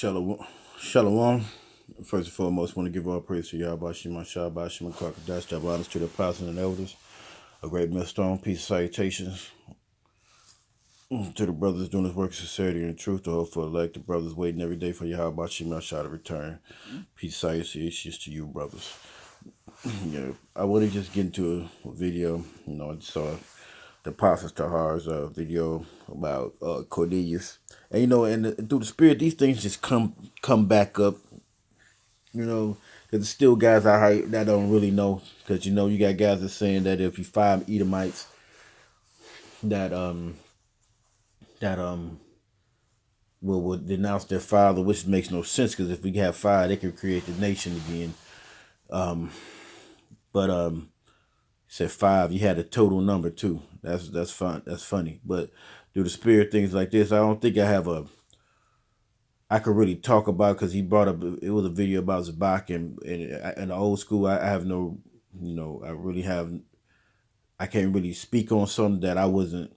Shalom. Shalom. First and foremost, I want to give all praise to Yahweh Shema Shabbat Shema Kwakadash, double honors to the apostles and elders. A great millstone, peace, salutations to the brothers doing this work of sincerity and truth, the hope for elect, the brothers waiting every day for Yahweh Shema Shabbat to return. Peace, salutations to you, brothers. I want to just get into a video. I just saw the Apostles Tahar's video about Cornelius. And, and through the Spirit, these things just come back up, because there's still guys out here that don't really know. Because, you got guys that saying that if you find Edomites that will denounce their father, which makes no sense, because if we have five, they can create the nation again. But said five, you had a total number too. That's fun. That's funny. But through the Spirit, things like this, I don't think I could really talk about, because he brought up, it was a video about Zabak, and in the old school, I have no, I can't really speak on something that I wasn't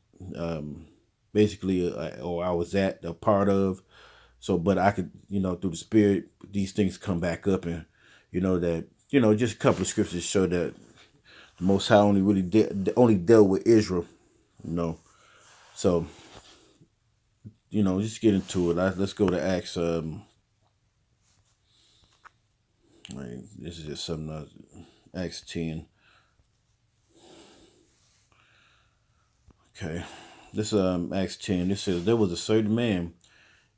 basically, or I was at a part of. So, but I could, through the Spirit, these things come back up, and just a couple of scriptures show that the Most High only dealt with Israel, So, just get into it. Let's go to Acts. This is just something else. Acts 10. Okay, this Acts 10. This says, there was a certain man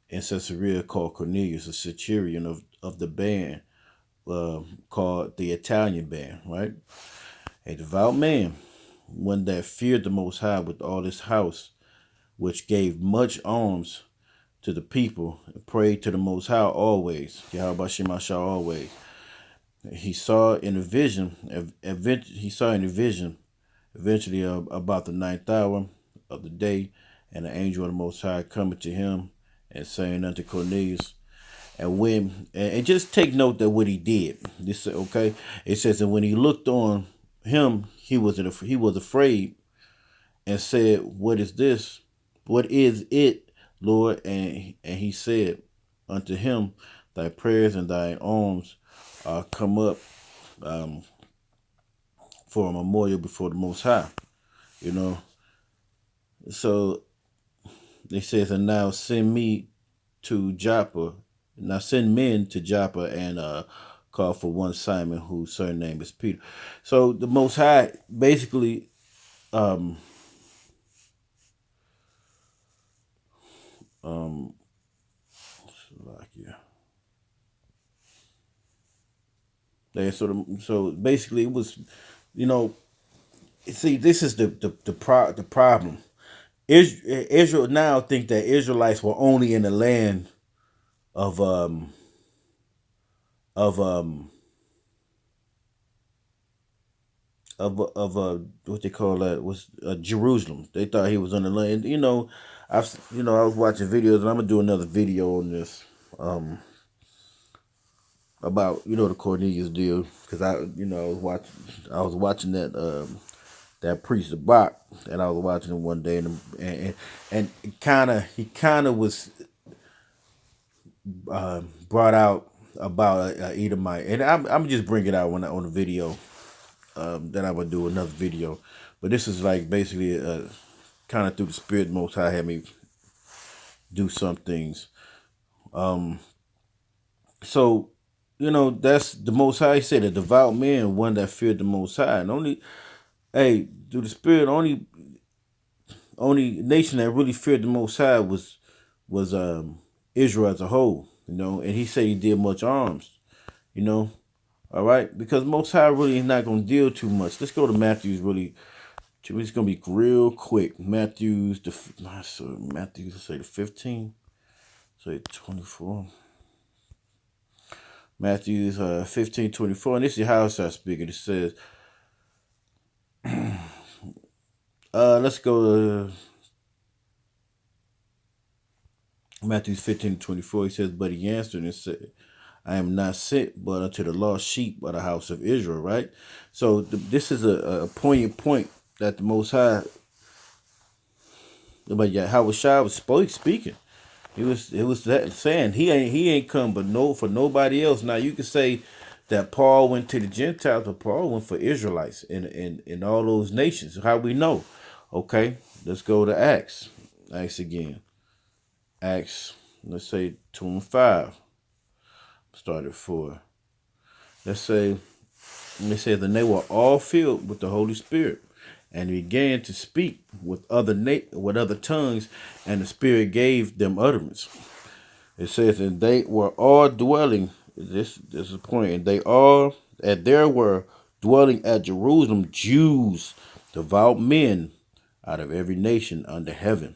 in Caesarea called Cornelius, a centurion of the band called the Italian band, right? A devout man, one that feared the Most High with all his house, which gave much alms to the people, and prayed to the Most High always. Yahweh Shema Shah always. He saw in a vision. Eventually about the 9th hour of the day, and the angel of the Most High coming to him and saying unto Cornelius. And just take note that what he did. This okay. It says, and when he looked on him, he was afraid, and said, what is this? What is it, Lord? And he said unto him, thy prayers and thine alms are come up for a memorial before the Most High. So it says, and now send me to Joppa. Now send men to Joppa and call for one Simon, whose surname is Peter. So the Most High basically so basically it was, see, this is the problem. Israel now think that Israelites were only in the land of what they call that was Jerusalem. They thought he was on the land. I was watching videos, and I'm gonna do another video on this about the Cornelius deal, because I was watching that priest of Bach, and I was watching him one day, and he kind of was brought out about Edomite, and I'm just bringing it out on the video. Then I would do another video, but this is like basically kind of through the Spirit, Most High had me do some things. So that's the Most High said, a devout man, one that feared the Most High, and through the Spirit, only nation that really feared the Most High was Israel as a whole, and he said he did much alms, all right, because Most High really is not going to deal too much. Let's go to Matthew's really. It's going to be real quick. Matthew's, let's say the 15, say 24. Matthew's 15:24, and this is how it's speaking. It says, let's go to Matthew's 15:24. He says, but he answered and said, I am not sent but unto the lost sheep of the house of Israel, right? So this is a poignant point that the Most High, but Yahushua was speaking. It was that saying he ain't come but no for nobody else. Now you can say that Paul went to the Gentiles, but Paul went for Israelites in all those nations. How we know? Okay, let's go to Acts. Acts again. Acts, let's say 2 and 5. Start at 4. Let's say it says, and they were all filled with the Holy Spirit, and began to speak with other tongues, and the Spirit gave them utterance. It says, and they were all dwelling. This is the point. And there were dwelling at Jerusalem Jews, devout men, out of every nation under heaven.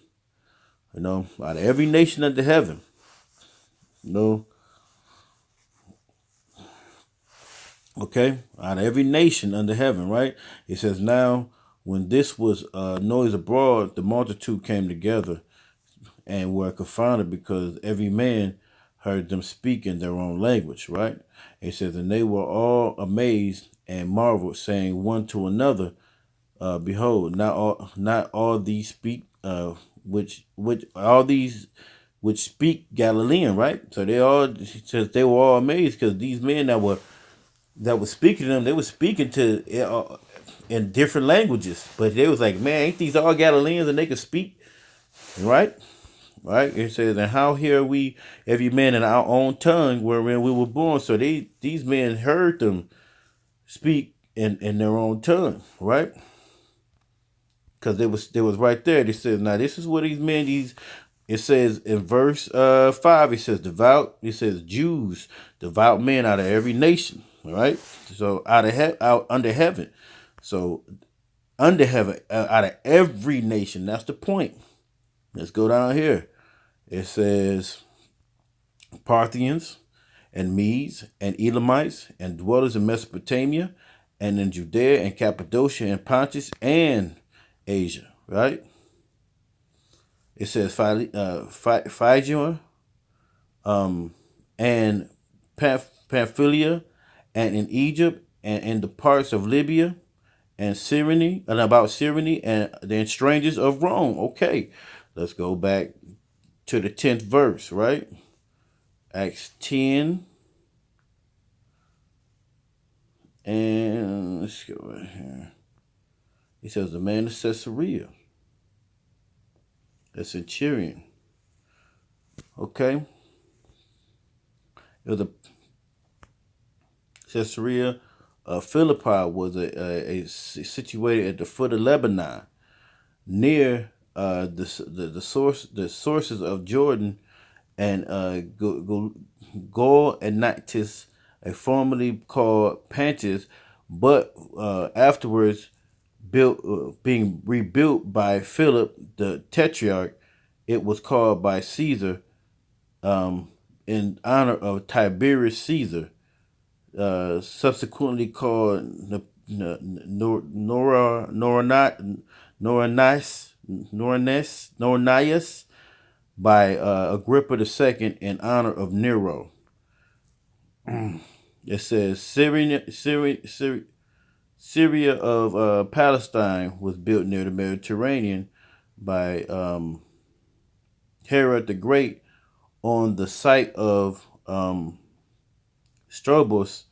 Out of every nation under heaven. Okay, out of every nation under heaven, right? It says, now, when this was noise abroad, the multitude came together and were confounded, because every man heard them speak in their own language, right? It says, and they were all amazed and marveled, saying one to another, behold, not all these speak, which all these which speak Galilean, right? So it says they were all amazed, because these men that were speaking to them, they were speaking to in different languages, but they was like, man, ain't these all Galileans and they could speak, right? Right? It says, and how hear we every man in our own tongue wherein we were born? So these men heard them speak in their own tongue, right? Because they was right there. They said, now this is what these men, it says in verse 5, it says devout, it says Jews, devout men out of every nation, right? So out under heaven. So under heaven, out of every nation. That's the point. Let's go down here. It says Parthians and Medes and Elamites and dwellers in Mesopotamia and in Judea and Cappadocia and Pontus and Asia, right? It says Phrygia and Pamphylia and in Egypt and in the parts of Libya and Cyrene, and about Cyrene, and then strangers of Rome. Okay, let's go back to the 10th verse, right? Acts 10. And let's go right here. He says, the man of Caesarea, a centurion. Okay. It was a Caesarea Philippi was a situated at the foot of Lebanon, near the sources of Jordan, and Gol and Nactis, formerly called Pantis, but afterwards being rebuilt by Philip the Tetrarch. It was called by Caesar in honor of Tiberius Caesar, subsequently called Noranias by Agrippa II in honor of Nero. It says Syria of Palestine was built near the Mediterranean by Herod the Great on the site of Strobos,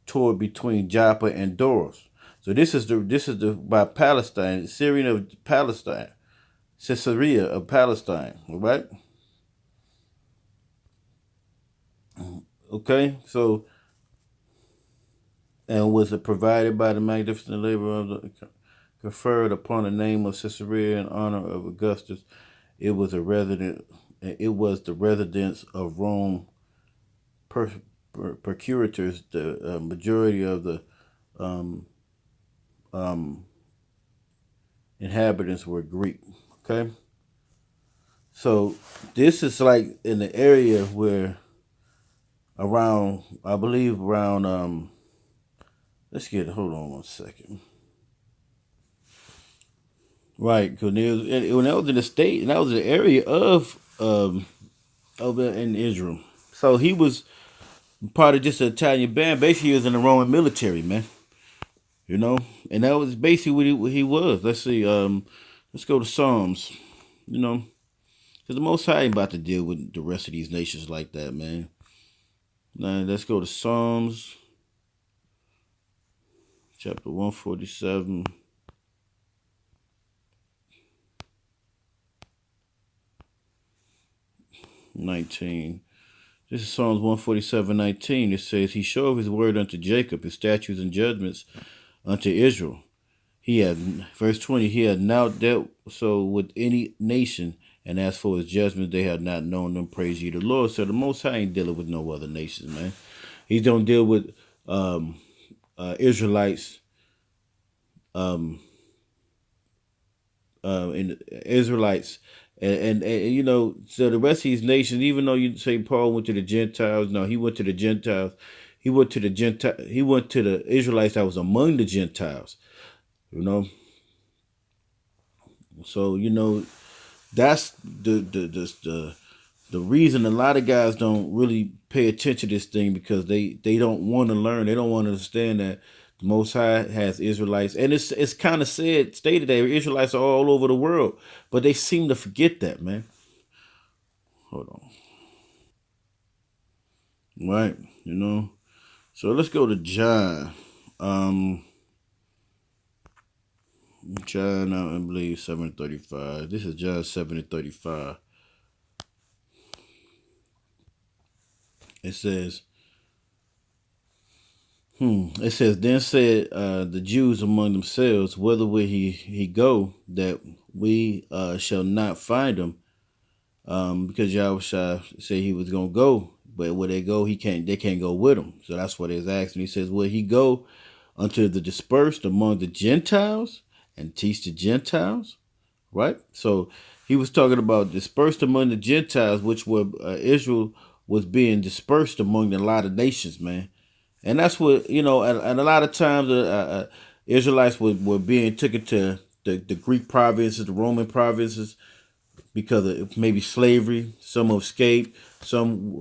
toward between Joppa and Doros. So this is the by Palestine, Syria of Palestine, Caesarea of Palestine, right? Okay, so, and was it provided by the magnificent labor of the conferred upon the name of Caesarea in honor of Augustus. It was the residence of Rome procurators. The majority of the inhabitants were Greek. Okay, so this is like in the area where around, I believe around hold on one second. Right, because when that was in the state, and that was the area of over in Israel. So he was part of just an Italian band. Basically, he was in the Roman military, man. And that was basically what he was. Let's see. Let's go to Psalms. Because the Most High ain't about to deal with the rest of these nations like that, man. Now, let's go to Psalms, chapter 147. 19. This is Psalms 147:19. It says, He showed his word unto Jacob, his statutes and judgments unto Israel. He had, verse 20, he had not dealt so with any nation, and as for his judgments, they had not known them. Praise ye the Lord. So the Most High ain't dealing with no other nations, man. He don't deal with Israelites, and Israelites, and you know, so the rest of these nations, even though you say Paul went to the Gentiles, no, he went to the Gentiles. He went to the He went to the Israelites that was among the Gentiles. You know, so you know that's the reason a lot of guys don't really pay attention to this thing, because they don't want to learn. They don't want to understand that the Most High has Israelites, and it's kind of stated that Israelites are all over the world, but they seem to forget that, man. Hold on, right? You know, so let's go to John. John, I believe 7:35. This is John 7:35. It says, It says, Then said the Jews among themselves, Whither will he go, that we shall not find him? Because Yahweh said he was gonna go, but where they go, they can't go with him. So that's what he's asking. He says, Will he go unto the dispersed among the Gentiles and teach the Gentiles? Right? So he was talking about dispersed among the Gentiles, which were Israel was being dispersed among a lot of nations, man. And that's what, you know, and a lot of times Israelites were being taken to the Greek provinces, the Roman provinces, because of maybe slavery. Some escaped, some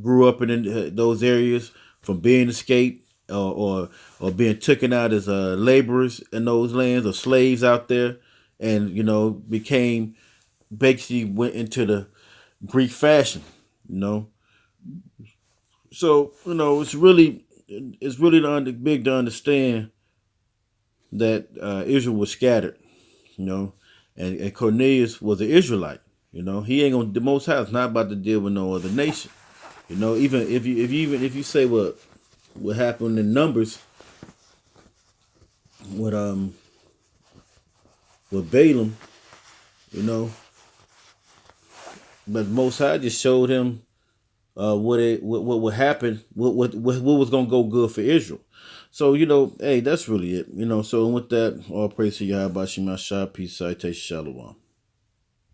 grew up in those areas from being escaped, or being taken out as laborers in those lands, or slaves out there, and you know became, basically went into the Greek fashion, you know. So you know it's really big to understand that Israel was scattered, you know, and Cornelius was an Israelite. You know, he ain't gonna. The Most High is not about to deal with no other nation. You know, even if you say what happened in Numbers with Balaam, you know, but Most High just showed him what would happen, what was gonna go good for Israel. So you know, hey, that's really it. You know, so with that, all praise to Yahweh Shema Shah, peace, citation, shalom.